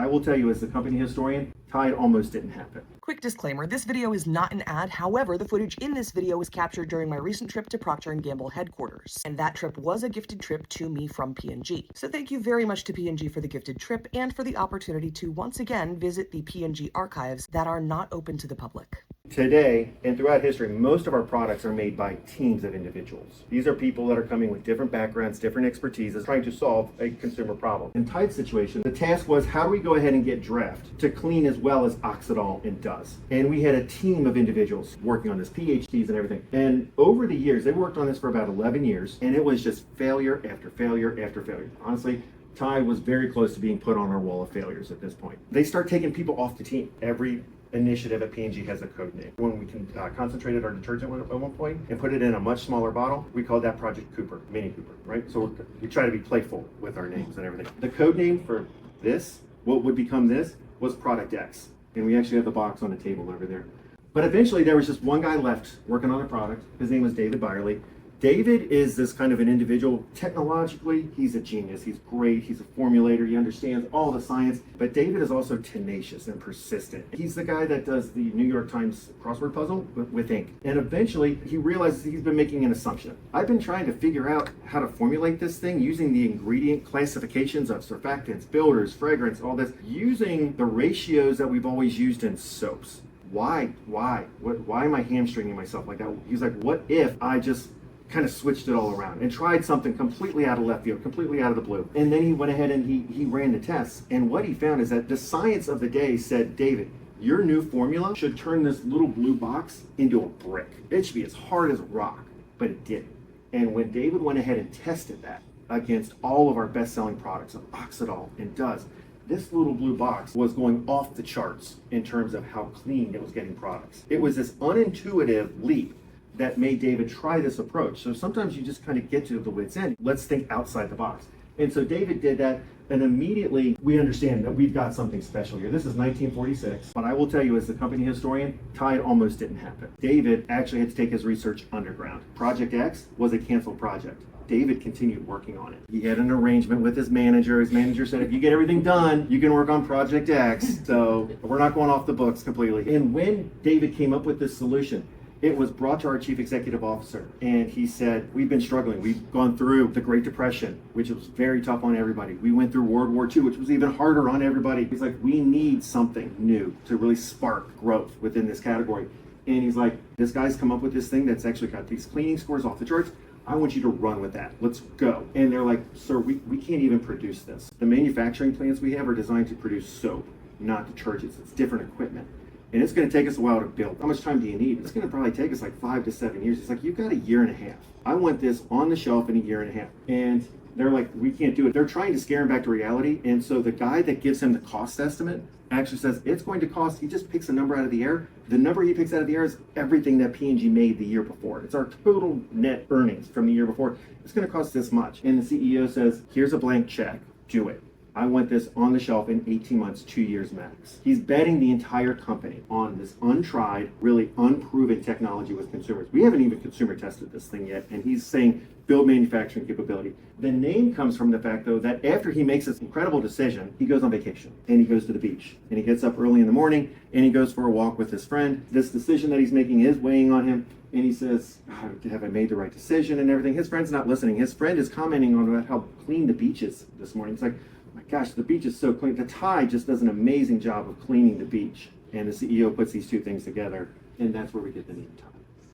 I will tell you, as the company historian, Tide almost didn't happen. Quick disclaimer, this video is not an ad. However, the footage in this video was captured during my recent trip to Procter & Gamble headquarters, and that trip was a gifted trip to me from P&G. So thank you very much to P&G for the gifted trip and for the opportunity to once again visit the P&G archives that are not open to the public. Today, and throughout history, most of our products are made by teams of individuals. These are people that are coming with different backgrounds, different expertises, trying to solve a consumer problem. In Tide's situation, the task was, how do we go ahead and get Dreft to clean as well as Oxidol and does? And we had a team of individuals working on this, PhDs and everything. And over the years, they worked on this for about 11 years, and it was just failure after failure after failure. Honestly, Tide was very close to being put on our wall of failures at this point. They start taking people off the team. Every initiative at P&G has a code name. When we concentrated our detergent at one point and put it in a much smaller bottle, we called that Project Cooper, Mini Cooper, right? So we try to be playful with our names and everything. The code name for this, what would become this, was Product X. And we actually have the box on the table over there. But eventually there was just one guy left working on the product. His name was David Byerly. David is this kind of an individual. Technologically, he's a genius. He's great. He's a formulator. He understands all the science. But David is also tenacious and persistent. He's the guy that does the New York Times crossword puzzle with ink. And eventually, he realizes he's been making an assumption. I've been trying to figure out how to formulate this thing using the ingredient classifications of surfactants, builders, fragrance, all this, using the ratios that we've always used in soaps. Why am I hamstringing myself like that? He's like, what if I just kind of switched it all around and tried something completely out of left field, completely out of the blue. And then he went ahead and he ran the tests. And what he found is that the science of the day said, David, your new formula should turn this little blue box into a brick. It should be as hard as a rock, but it didn't. And when David went ahead and tested that against all of our best-selling products of Oxidol and Does, this little blue box was going off the charts in terms of how clean it was getting products. It was this unintuitive leap that made David try this approach. So sometimes you just kind of get to the wit's end. Let's think outside the box. And so David did that, and immediately we understand that we've got something special here. This is 1946, but I will tell you, as the company historian, Tide almost didn't happen. David actually had to take his research underground. Project X was a canceled project. David continued working on it. He had an arrangement with his manager. His manager said, if you get everything done, you can work on Project X. So we're not going off the books completely. And when David came up with this solution, it was brought to our chief executive officer, and he said, we've been struggling. We've gone through the Great Depression, which was very tough on everybody. We went through World War II, which was even harder on everybody. He's like, we need something new to really spark growth within this category. And he's like, this guy's come up with this thing that's actually got these cleaning scores off the charts. I want you to run with that. Let's go. And they're like, sir, we can't even produce this. The manufacturing plants we have are designed to produce soap, not detergents. It's different equipment. And it's going to take us a while to build. How much time do you need? It's going to probably take us like 5 to 7 years. It's like, you've got a year and a half. I want this on the shelf in a year and a half. And they're like, we can't do it. They're trying to scare him back to reality. And so the guy that gives him the cost estimate actually says it's going to cost, he just picks a number out of the air. The number he picks out of the air is everything that P&G made the year before. It's our total net earnings from the year before. It's going to cost this much. And the CEO says, here's a blank check. Do it. I want this on the shelf in 18 months, 2 years max. He's betting the entire company on this untried, really unproven technology with consumers. We haven't even consumer tested this thing yet, and he's saying build manufacturing capability. The name comes from the fact, though, that after he makes this incredible decision, he goes on vacation, and he goes to the beach, and he gets up early in the morning, and he goes for a walk with his friend. This decision that he's making is weighing on him, and he says, have I made the right decision and everything? His friend's not listening. His friend is commenting on how clean the beach is this morning. It's like, my gosh, the beach is so clean. The Tide just does an amazing job of cleaning the beach. And the CEO puts these two things together, and that's where we get the name Tide.